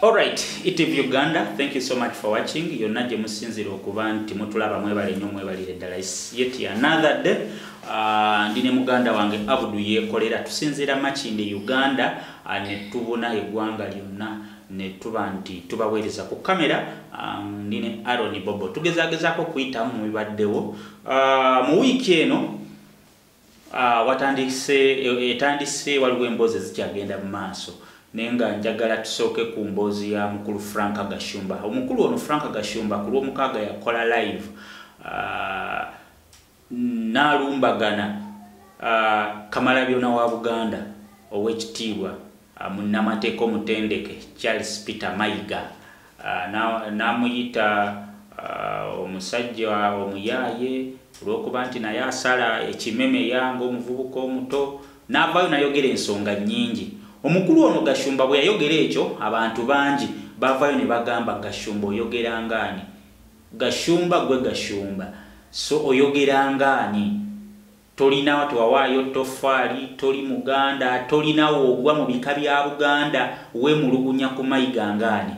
Alright, ITV Uganda, thank you so much for watching. Yonaje musinzira okuba nti mutulaba mwebale nnyo mwebalire ddala. Yet another day, ndine muganda wange Abudu yekolera tusinzira Makinde Uganda, ne tubona eggwanga lyonna ne tuba nti tubaweereza ku kamera. Ndine Aaron Bobo tugezagezaako kuyita mu bibaddewo mu wiiki eno. Etandise waliwo emboozi zikyagenda mu maaso. Nenga njagala tusooke ku mboozi ya mukulu Frank Gashumba. Omukulu ono Frank Gashumba ku lw'omukaaga yakola live n'alumbagana Kamalabyonna wa Buganda ow'ekitiibwa munnamateeka omutendeke Charles Peter Mayiga n'amuyita omusajja omuyaaye olw'okuba nti naye asala ekimeme yange omuvubuka omuto n'avaayo nayogera ensonga nnyingi. Omukulu ono Gashumba bwe yayogera ekyo abantu bangi bavaayo ne bagamba Gashumba oyogera ngaani? Gashumba gwe Gashumba so oyogera ngaani? Tolina watu wawaayo tofaali, toli Muganda, tolina wogwa mu bika bya Buganda, we mulugunya ku Mayiga ngaani?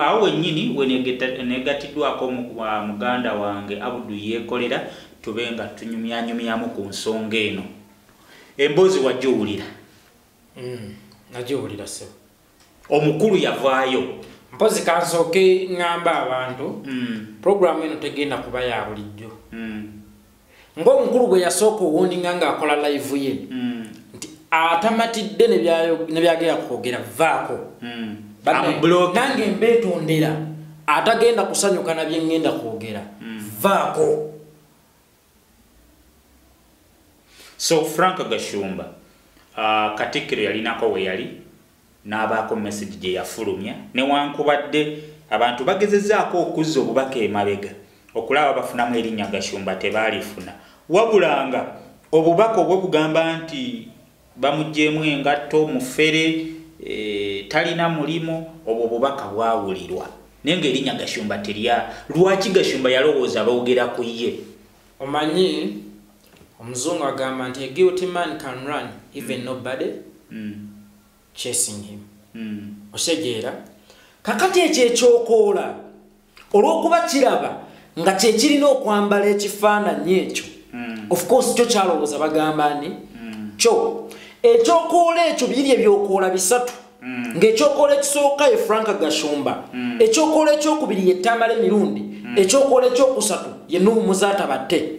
Awo wennyini we negatiddwako muganda wange Abudu yekolera tubenga tunyumyanyumyamu ku nsonga eno. Emboozi wagiwulira? Nagiwulira se. Omukulu yavaayo. Mpozi kansooke ngamba abantu program eno tegenda kuba ya bulijjo. Ng'omukulu bwe yasooka owundinga ng'akola live ye nti atamatidde ne byagera kwogera vaako. Nange mbeetondera atagenda kusanyuka na bye ngenda kwogera vaako. So Frank Gashumba Katikkiro yalinako we yali n'abaako message gye yafulumya newankubadde abantu bagezezzaako okuzza obubaka emabega okulaba bafunamu erinnya Gashumba tebaalifuna wabulanga obubaka obwo bugamba nti bamugjeemu engatto mufere talina mulimo obwo bubaka bwawulirwa naye ng'erinnya Gashumba terya. Lwaki Gashumba yalowooza boogera ku ye? Omanyi Omuzungu agamba nti a guilty man can run even nobody chasing him. Osegeera kakati ekyo ekyokoola olw'okuba kiraba nga kye kirina okwambala ekifaananyi ekyo of course kyo kyalowooza bagamba ni kyo ekyokoola ekyo biri ebyokoola bisatu ng'ekyokoola ekisooka ye Frank Gashumba, ekyokoola ekyokubiri ye Tamale Mirundi, ekyokoola ekyokusatu ye Nuhu Muzaata Batte.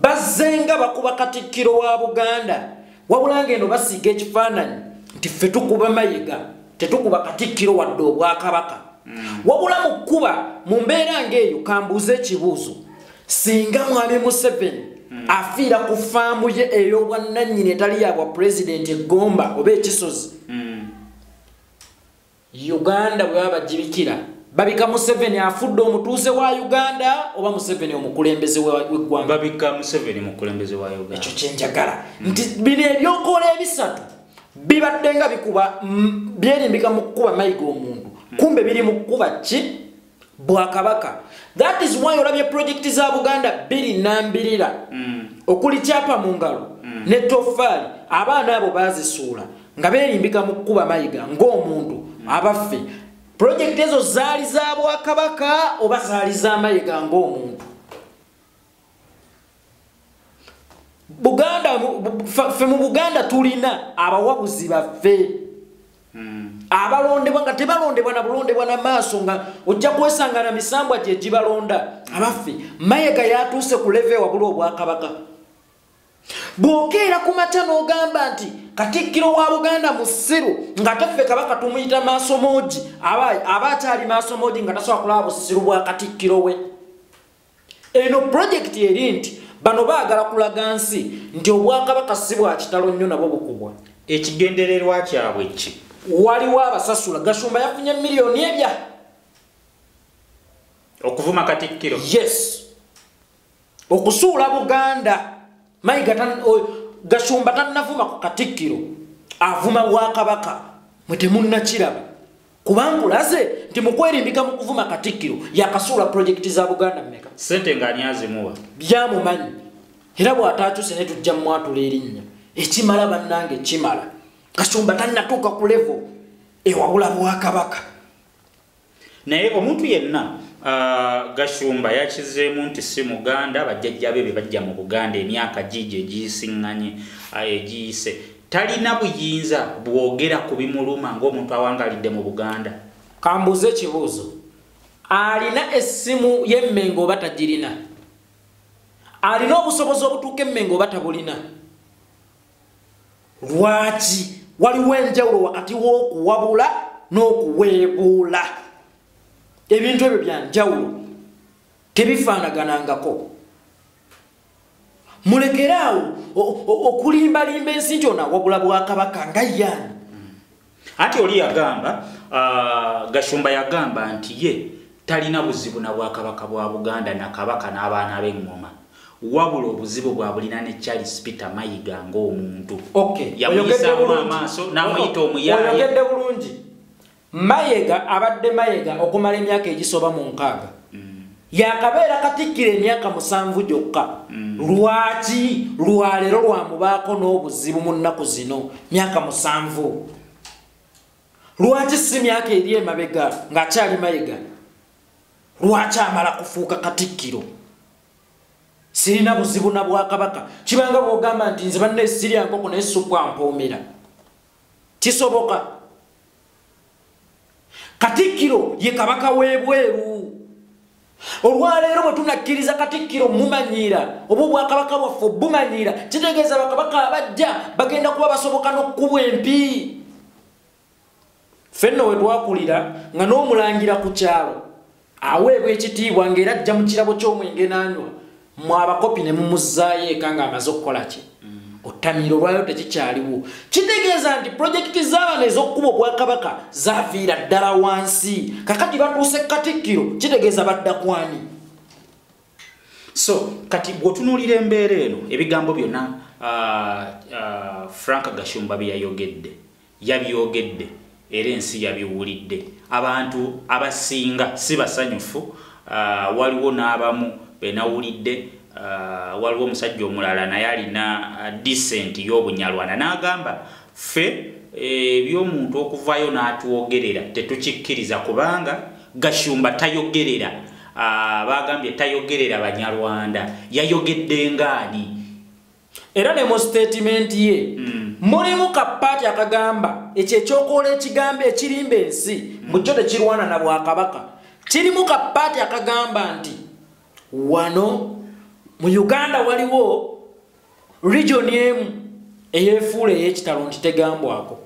Bazenga bakuba Katikkiro wa Buganda wabula ng'eno basiiga ekifaananyi nti ffe tukuba Mayiga tetukuba Katikkiro wadde obwakabaka. Wabula mu kkuba mu mbeera ng'eyo kambuuza ekibuuzo singa Mwami Museveni afiira ku faamu ye ey'obwannannyini etali ya bwa pulezidenti Egomba oba Ekisozi, Uganda bwe baba bagibikira babika Museveni afudde omutuuze wa Uganda oba Museveni omukulembeze w'eggwanga? Babika Museveni mukulembeze wa Uganda. Ekyo kyenjagala nti bino ebyokoola ebisatu bibadde nga bikuba byerimbika mu kkuba Mayiga omuntu kumbe biri mu kkuba ki? Bwakabaka. That is why olabye projekiti za Buganda biri nambirira okuli kyapa mu ngalo ne tofaali abaana abo bazisuula nga beerimbika mu kkuba Mayiga ng'omuntu abaffe. Project ezo zaali za Bwakabaka oba zaali za Mayiga ng'omuntu? Buganda ffe mu Buganda tulina abawabuzi baffe abalondebwa nga tebalondebwa na bulondebwa na maaso nga ojja kwesanga na misambwa gye gibalonda abaffe. Mayiga yatuuse ku leve wabula Obwakabaka. Bw'okeera ku makya n'ogamba nti Katikkiro wa Buganda musiru nga taffe Kabaka tumuyita Maasomogi aba akyali Maasomogi nga tasobola kulaba busiru bwa Katikkiro we. Eno projekiti eri nti bano baagala kulaga nsi nti Obwakabaka si bwa kitalo nnyo nabo bukubwa. Ekigendererwa kyabwe ki? Waliwo abasasula. Gashumba yafunye miliyoni ebya okuvuma Katikkiro. Yes, okusuula Buganda. Mayiga Gashumba tannavuma ku Katikkiro avuma Bwakabaka mwe temunnakiraba kubanga ulaze nti mu kwerimbika mu kuvuma Katikkiro yakasuula projekiti za Buganda mmeka? Sente ng'ani azimuwa? Byamumanyi era bw'ataakyuse ne tujja mwatula erinnya ekimala bannange kimala. Gashumba tannatuuka ku level ewabula bwakabaka. Naye omuntu yenna Gashumba yakizeemu nti si Muganda, bajjajja be bajja mu Buganda emyaka gije gisiŋŋanye egiyise, talina buyinza bwogera ku bimuluma ng'omuntu awangalidde mu Buganda. Kambuze ekibuuzo, alina essimu y'Emmengo oba tagirina? Alina obusobozi obutuuka Emmengo oba tabulina? Lwaki waliwo enjawulo wakati w'okuwabula n'okuweebuula? Ebintu ebyo bya njawulo tebifaanaganangako. Mulekeraawo okulimbalimba ensi nti onaawabula Bwakabaka nga y'ani? Ati oli yagamba, Gashumba yagamba nti ye talina buzibu na Bwakabaka bwa Buganda na Kabaka n'abaana b'eŋŋoma, wabula obuzibu bwa bulina ne Charles Peter Mayiga ng'omuntu. Yamuyisaamu amaaso n'amuyita omuyaaye. Oyogedde bulungi. Mayiga abadde Mayiga okumala emyaka egisoba mu 6. Yakabeera Katikkiro emyaka 7 gyokka. Lwaki lwaleero lwamubaako n'obuzibu mu nnaku zino myaka 7? Lwaki si myaka eri emabega ng'akyali Mayiga? Lwaki amala kufuuka Katikkiro? Sirina buzibu na Bwakabaka. Kibanga bw'ogamba nti nze banne sirya nkoko naye suppu ampoomera. Kisoboka? Katikkiro ye kabaka w'ebweru. Olwaleero bwe tunakkiriza Katikkiro mumanyiira oba Obwakabaka bwaffe bumanyiira, kitegeeza bakabaka abajja bagenda kuba basoboka n'okkubwa empi. Ffenno we twakulira nga n'omulangira ku kyalo aweebwa ekitiibwa ng'era ajja mu kirabo ky'omwenge n'anywa, mwe abakopi ne mumuzzaayo eka ng'amaze okukola ki? Ottamiro lwayo tekikyaliwo. Kitegeeza nti projekiti z'abaana ez'okkuba Obwakabaka zaaviira ddala wansi. Kakati batuuse Katikkiro, kitegeeza badda kwani? So kati bw'otunuulira embeera eno, ebigambo byonna Frank Gashumba bye yayogedde, yabyogedde era ensi yabiwulidde. Abantu abasinga si basanyufu, waliwo n'abamu benawulidde. Waliwo omusajja omulala naye alina decent y'obunyalwana n'agamba ffe eby'omuntu okuvaayo n'atwogerera tetukikkiriza kubanga Gashumba tayogerera, bagambye tayogerera Banyarwanda, yayogedde ngaani. Era ne mu statement ye mulimu kapaati akagamba ekyo ekyokola ekigambo ekirimba ensi mu kyo tekirwana na Bwakabaka. Kirimu kapaati akagamba nti wano mu Uganda waliwo region emu eyefuula ey'ekitalo nti tegambwako.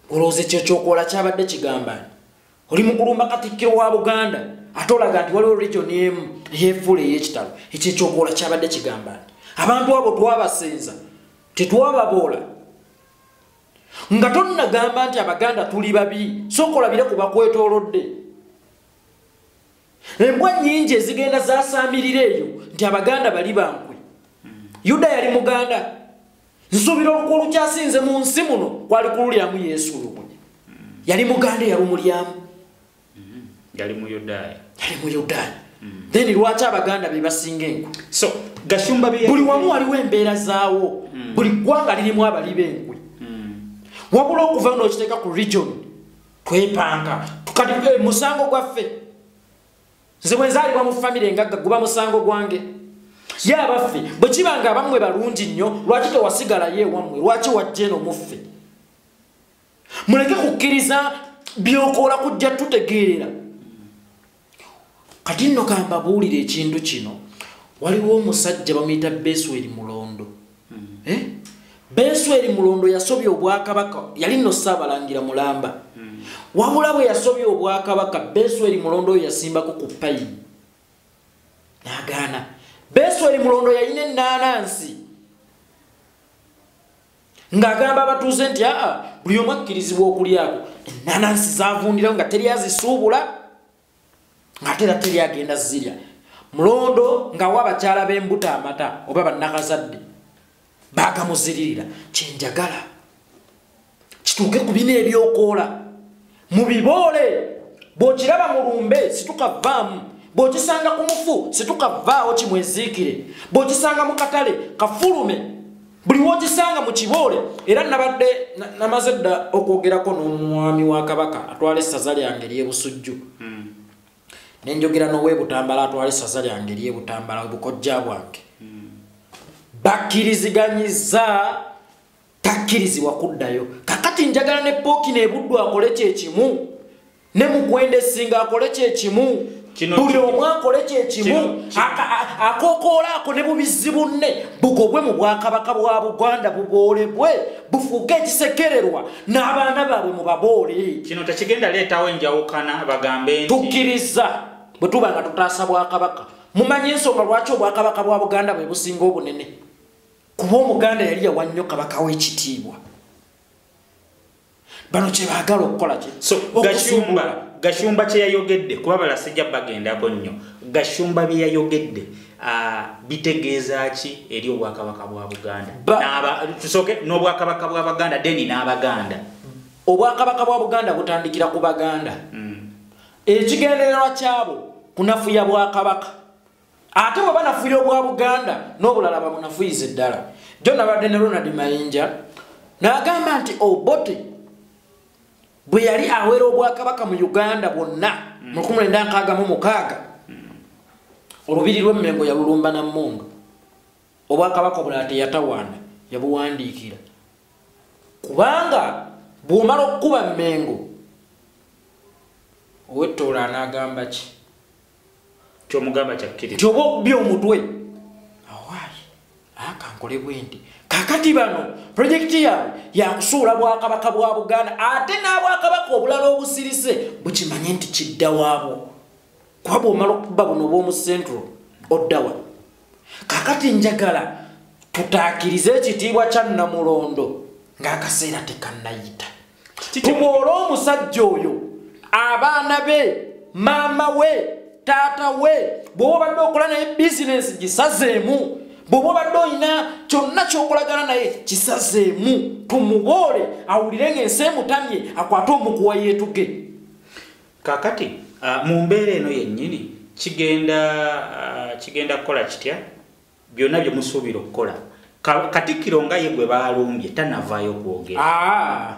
Olowooza ekyo ekyokola kyabadde kigamba oli mu kulumba Katikkiro wa Buganda ate olaga nti waliwo region emu eyefuula ey'ekitalo, ekyo ekyokola kyabadde kigamba abantu abo twabasenza tetwababoola nga tonnagamba nti Abaganda tuli babi, sooka olabire ku bakwetoolodde. Embwa nnyingi ezigenda zasaamirira eyo nti Abaganda bali bankwe. Yuda yali Muganda. Nsuubira oluku olukyasinze mu nsi muno kwali kululyamu Yesu lumwe. Yali Muganda yalumulyamu. Yali mu Yudaaya. Then lwaki Abaganda be basinga enkwe? So Gashumba buli wamu waliwo embeera zaawo. Buli ggwanga lirimu abali b'enkwe. Wabula okuva n'okiteeka ku region twepanga tukati musango gwaffe. Nze bwe nzaalibwa mu famire engagga guba musango gwange. Ye abaffe bwe kibanga abammwe balungi nnyo, lwaki tewasigalayo ewammwe? Lwaki wajja eno muffe? Muleke kukkiriza by'okola kujja tutegeerera. Kati nno kambabuulire ekintu kino. Waliwo omusajja bamuyita Besweri Mulondo. Besweri Mulondo yasobya Obwakabaka, yali nno Ssaabalangira Mulamba. Wabula bwe yasobya Obwakabaka, Besweri Mulondo yasimbako ku payi n'agaana. Besweri Mulondo yalina ennaanansi ng'agamba abatuuze nti buli omu akkirizibwa okulyako. Ennaanansi zaavundirawo nga teri azisuubula ng'ate era teri agenda zirya. Mulondo ng'awa abakyala b'embuto amata oba bannakazadde baagamuziririra. Kyenjagala kituuke ku bino ebyokoola mubiboole. Bw'okiraba mulumbe situkavaamu, bw'okisanga ku mufu situkavaawo kimweziikire, bw'okisanga mu katale kafulume buli wogisanga mu Kiboole era nabadde namaze dda okwogerako n'omwami wa Kabaka atwala essaza lyange ery'Ebusujju nenjogera n'ow'Ebutambala atwala essaza lyange ery'Ebutambala obukojja bwange bakkiriziganyiza takkirizibwa kuddayo kakati njagala ne Pookino Ebuddu akole kyekimu ne Mukwende Ssinga akole kyekimu buli omu akole kyekimu akokoola ako ne bubizzi bunne bugobwe mu Bwakabaka bwa Buganda buboolebwe bufuuke ekisekererwa n'abaana baabwe mu baboole. Kino tekigenda leetawo enjawukana bagambe nti tukkiriza bwe tuba nga tutaasa Bwakabaka. Mumanyi ensonga lwaki Obwakabaka bwa Buganda bwe businga obunene? Kuba Omuganda yali yawa nnyo Kabaka w'ekitiibwa. Bano kye baagala okukola ki? So Gashumba kye yayogedde kuba balasajja bagendako nnyo. Gashumba bye yayogedde bitegeeza ki eri Obwakabaka bwa Buganda? Tusooke n'Obwakabaka bwa Baganda deni n'Abaganda. Obwakabaka bwa Buganda butandikira ku Baganda. Ekigendererwa kyabo kunafuya Bwakabaka. Ate bwe banafuya obwa Buganda n'obulala babunafuyiza eddala. Jjo nabadde ne Ronald Mayinja n'agamba nti Obote bwe yali awera Obwakabaka mu Uganda bwonna mu 1966 olubiri lw'Emmengo yalulumba na Mmunga. Obwakabaka obulala teyatawaana yabuwandiikira kubanga bw'omala okukuba Mmengo ow'Ettoola anagamba ki? Kyomugamba kyakkiriza kyoba okubya omutwe awaayi akankole bwendi kakati bano projekiti yaabwe yakusuula Bwakabaka bwa Buganda ate n'Abwakabaka obulala obusirise bukimanye nti kidda waabwo kuba bw'omala okuba buno bw'omu Central oddawa. Kakati njagala tutaakirize ekitiibwa kya Namulondo ng'akaseera tekannayita. Tuboola omusajja oyo abaana be maama we taata we bw'oba badde okola naye bizinensi gisazeemu bw'oba badde olina kyonna ky'okolagana naye kisazeemu tumuboole awulire ng'ensi emutamye akwate omukuwa yeetuge. Kakati mu mbeera eno yennyini kigenda kukola kitya byonna bye musuubira okukola? Katikkiro nga ye gwe baalumbye tanavaayo kwogera.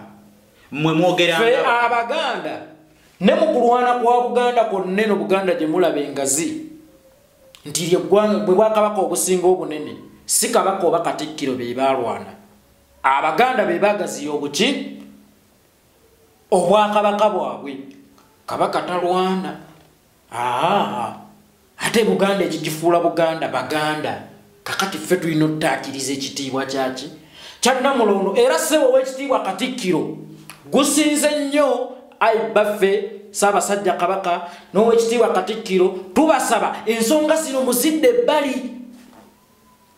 Mmwe mwogera ffe Abaganda ne mu kulwana kwa Buganda kwonna eno Buganda gye mulaba engazi nti bwe Bwakabaka obusinga obunene si Kabaka oba Katikkiro be baalwana. Abaganda be baagaziya obuki Obwakabaka bwabwe. Kabaka talwana. Ate Buganda ekigifuula Buganda Baganda. Kakati ffe tulina ottaakiriza ekitiibwa kyaki kya Namulondo era ssebo w'ekitiibwa Katikkiro gusinze nnyo ayi baffe Ssaabasajja Kabaka n'ow'ekitiibwa Katikkiro tubasaba ensonga zino muzidde ebbali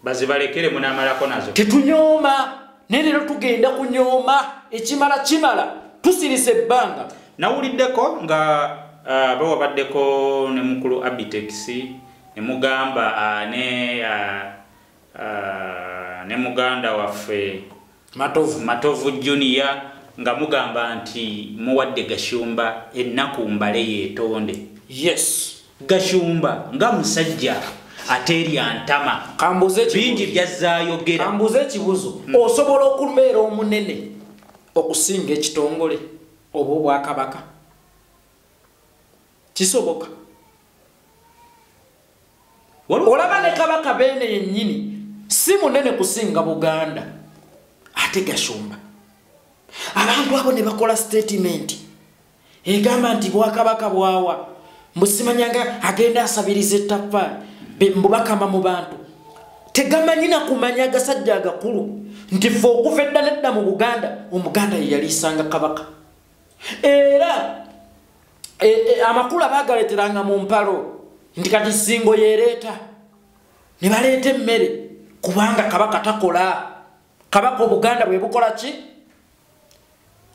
bazibalekere munaamalako nazo. Tetunyooma naye leero tugenda kunyooma ekimala kimala tusirise ebbanga. Nawuliddeko nga bawabaddeko ne mukulu Abitex ne mugamba ne muganda waffe Matovu Junior nga mugamba nti muwadde Gashumba ennaku mbale yeetonde. Yes. Gashumba nga musajja aterya ntama bingi byazaayogera. Kambuze ekibuzo osobola okubeera omunene okusinga ekitongole oba Obwakabaka? Kisoboka? Olaba ne Kabaka beene yennyini si munene kusinga Buganda ate Gashumba. Abantu abo ne bakola statement egamba nti Bwakabaka bwawa mbusimanyanga agenda asabiriza ettaffaali mbubakama mu bantu tegamanyina kumanya agasajja agakulu nti ffe okuva edda nedda mu Buganda Omuganda ye yaliisanga Kabaka era amakulu abaagaleeteranga mu mpalo nti kati Ssingo yeereeta ne baleeta emmere kubanga Kabaka takola. Kabaka Obuganda bwe bukola ki?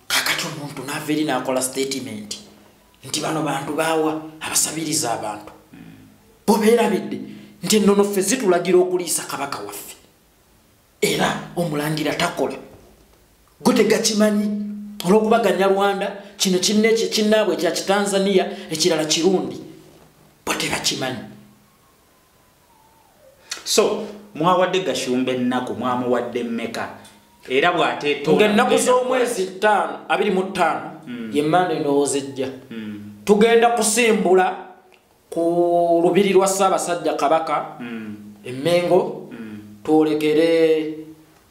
Kakati omuntu n'ava eri n'akola statement nti bano bantu baawa abasabiriza abantu bo beerabidde nti ennono ffe zitulagira okuliisa Kabaka waffe era omulangira takola. Gwe tegakimanyi olw'okubaganya Rwanda kino kinnaabwe ekya Kitanzania ekirala Kirundi bo tebakimanyi. So mwawadde Gashumba ennaku mwamuwadde mmeka era bw'ateetoola ng'ennaku z'omwezi 25 ye Monday ndowooza ejja tugenda kusimbula ku lubiri lwa Ssaabasajja Kabaka Emmengo twolekere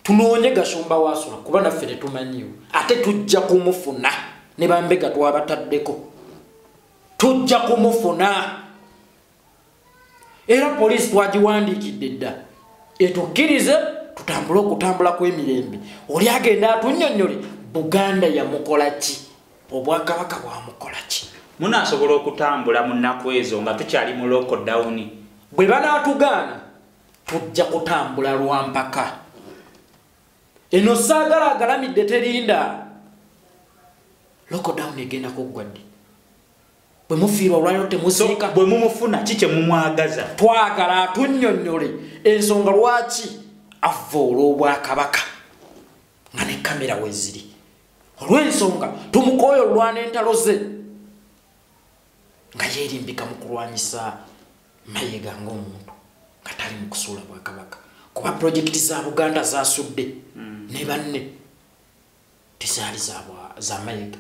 tunoonye Gashumba waasula kuba naffe tetumanyiwo ate tujja kumufuna ne bambega twabataddeko tujja kumufuna era poliisi twagiwandiikidde dda etukkirize tutambule okutambula kw'emirembe oli agenda atunnyonnyole Buganda yamukola ki Obwakabaka bwamukola ki munaasobola okutambula mu nnaku ezo nga tukyali mu lockdown bwe banaatugaana tujja kutambula lwampaka eno saagala agalamidde terinda lockdown egenda kuggwa ddi bwe mufiirwa olwaliro temuziika bwe mumufuna kike mumwagaza twagala atunnyonnyole ensonga lwaki ava olw'Obwakabaka nga ne kamera weziri olw'ensonga tumukooye olwana entalo ze nga yeerimbika mu kulwanyisa Mayiga ng'omuntu nga tali mu kusuula Bwakabaka kuba projekiti za Buganda zaasudde ne banne tezaali za Mayiga.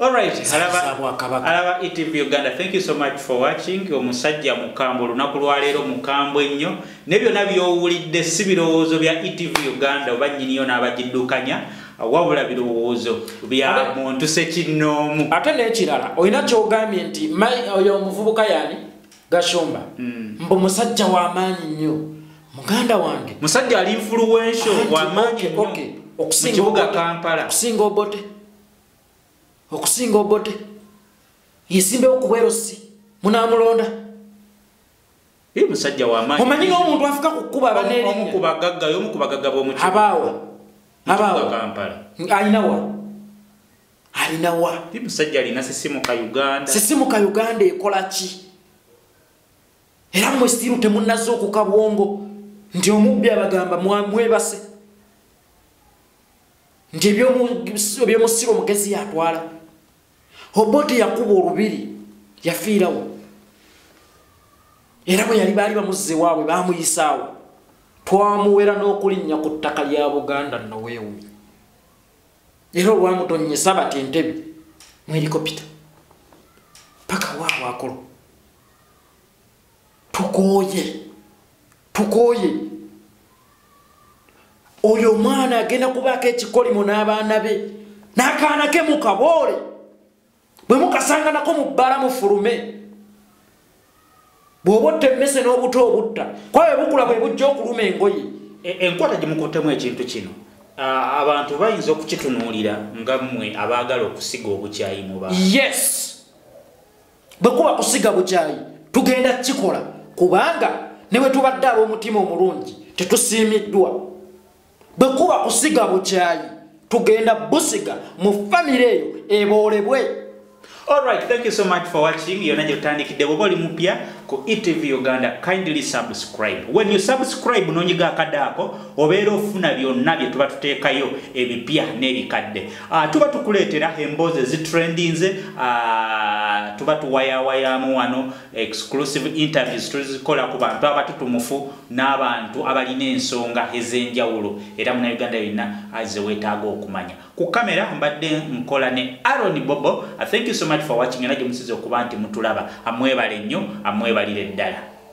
Alright, alaba ETV Uganda. Thank you so much for watching. Omusajja mukambwe lunaku lwaleero mukambwe ennyo ne byonna by'owulidde si birowoozo bya ETV Uganda oba nnyiniyo n'abagiddukanya wabula birowoozo bya muntu Ssekinnoomu. Ate n'ekirala olina ky'ogambye nti oyo omuvubuka yani Gashumba mbu musajja w'amaanyi nnyo muganda wange musajja ali influential w'amaanyi nnyo mu kibuga Kampala okusinga Obote yesimbewo ku Bwerosi munaamulonda musajja w'amaanyi omanyi ng'omuntu afuka ku kkuba abaneerinnya omu ku bagagga b'omu abaawo Kampala alinawa musajja alina sisimuka Uganda ekola ki era mmwe stiru temunnaze okuka bwongo nti omubbi abagamba mwebase nti ebyomusiro mugezi yatwala Obote yakuba olubiri yafiirawo era bwe yali baali bamuzze waabwe baamuyisaawo twamuwera n'okulinnya ku ttaka lya Buganda noweewuyi era olwamutonnyesa bati entebe mu helikopita paka waabwe tukooye oyo omwana agenda kubaako ekikolimo n'abaana be n'akaana ke mu kaboole bwe mukasanganako mu bbala mufulume bw'oba otta emmese n'obuto obutta kwawe bukula bwe bujja okuluma engoye enkwata gye mukuttemu ekintu kino abantu bayinza okukitunuulira nga mmwe abaagala okusiga obukyayi mu bantu yes bwe kuba kusiga bukyayi tugenda kikola kubanga ne bwe tubadde ab'omutima omulungi tetusiimiddwa bwe kuba kusiga bukyayi tugenda busiga mu famire eyo eboolebwe. Alright, thank you so much for watching. Yona jotandikidde bwoba oli mupya ku ETV Uganda, kindly subscribe. When you subscribe nonyiga akadaako obeera ofuna byonna bye tuba tuteekayo ebipya n'ebikadde. Tuba tukuleetera emboozi zitrendinze, tuba tuwayawayaamu wano exclusive interviews tuzikola ku bantu abatutumufu n'abantu abalina ensonga ez'enjawulo era munnayuganda yenna azze weetaaga okumanya. Ku kamera mbadde nkola ne Aaron Bobo. Thank you so much for watching. Era gye musize okuba nti mutulaba amwebale nnyo amwebalire ddala.